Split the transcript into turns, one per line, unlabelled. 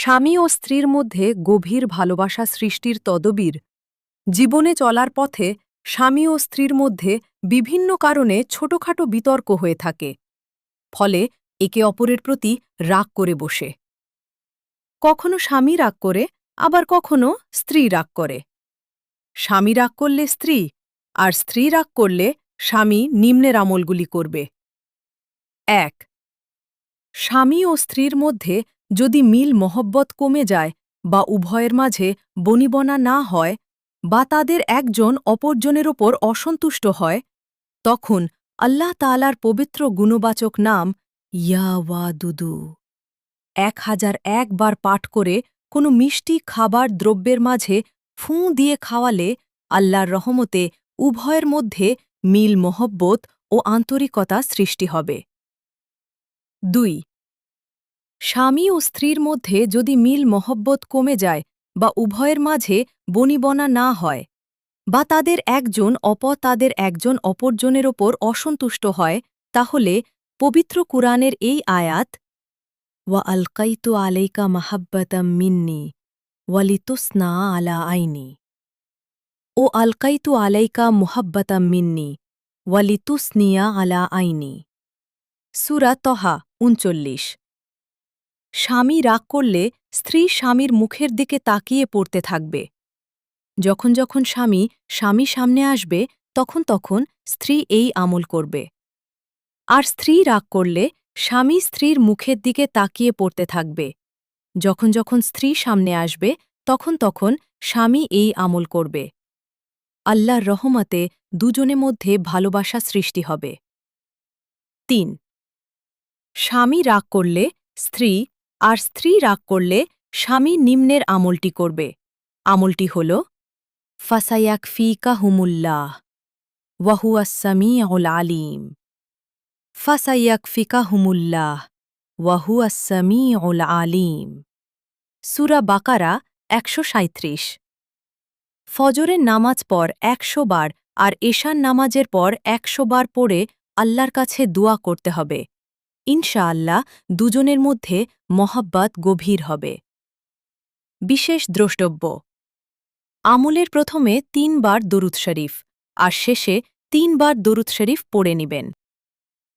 স্বামী ও স্ত্রীর মধ্যে গভীর ভালোবাসা সৃষ্টির তদবির। জীবনে চলার পথে স্বামী ও স্ত্রীর মধ্যে বিভিন্ন কারণে ছোটখাটো বিতর্ক হয়ে থাকে, ফলে একে অপরের প্রতি রাগ করে বসে। কখনো স্বামী রাগ করে, আবার কখনো স্ত্রী রাগ করে। স্বামী রাগ করলে স্ত্রী, আর স্ত্রী রাগ করলে স্বামী নিম্নের আমলগুলি করবে। ১. স্বামী ও স্ত্রীর মধ্যে যদি মিল মহব্বত কমে যায় বা উভয়ের মাঝে বনিবনা না হয় বা তাদের একজন অপরজনের ওপর অসন্তুষ্ট হয়, তখন আল্লাহ তাআলার পবিত্র গুণবাচক নাম ইয়া ওয়াদুদু ১০০১ বার পাঠ করে কোনো মিষ্টি খাবার দ্রব্যের মাঝে ফুঁ দিয়ে খাওয়ালে আল্লাহর রহমতে উভয়ের মধ্যে মিল মহব্বত ও আন্তরিকতা সৃষ্টি হবে। ২. স্বামী ও স্ত্রীর মধ্যে যদি মিল মহব্বত কমে যায় বা উভয়ের মাঝে বনিবনা না হয় বা তাদের একজন অপরজনের ওপর অসন্তুষ্ট হয়, তাহলে পবিত্র কুরআনের এই আয়াত ওয়া আলকাইতু আলাইকা মাহাব্বাতাম মিন্নি ওয়ালিতুসনা আলা আইনি ও আলকাইতু আলাইকা মুহাব্বাতাম মিন্নি ওয়ালিতুসনিয়া আলা আইনি। সূরা তহা ৩৯। স্বামী রাগ করলে স্ত্রী স্বামীর মুখের দিকে তাকিয়ে পড়তে থাকবে। যখন যখন স্বামী সামনে আসবে, তখন তখন স্ত্রী এই আমল করবে। আর স্ত্রী রাগ করলে স্বামী স্ত্রীর মুখের দিকে তাকিয়ে পড়তে থাকবে। যখন যখন স্ত্রী সামনে আসবে, তখন তখন স্বামী এই আমল করবে। আল্লাহর রহমতে দুজনের মধ্যে ভালোবাসা সৃষ্টি হবে। ৩. স্বামী রাগ করলে স্ত্রী, আর স্ত্রী রাগ করলে স্বামী নিম্নের আমলটি করবে। আমলটি হল ফাসায়াকফিকাহুমুল্লাহ ওয়াহুয়াস সামিউল আলিম। ফাসায়াকফিকাহুমুল্লাহ ওয়াহুয়াস সামিউল আলিম। সূরা বাকারা ১৩৭। ফজরের নামাজ পর ১০০ বার আর এশার নামাজের পর ১০০ বার পড়ে আল্লাহর কাছে দোয়া করতে হবে। ইনশাআল্লাহ দুজনের মধ্যে মহাব্বত গভীর হবে। বিশেষ দ্রষ্টব্য: আমলের প্রথমে ৩ বার দরুদ শরীফ আর শেষে ৩ বার দরুদ শরীফ পড়ে নিবেন।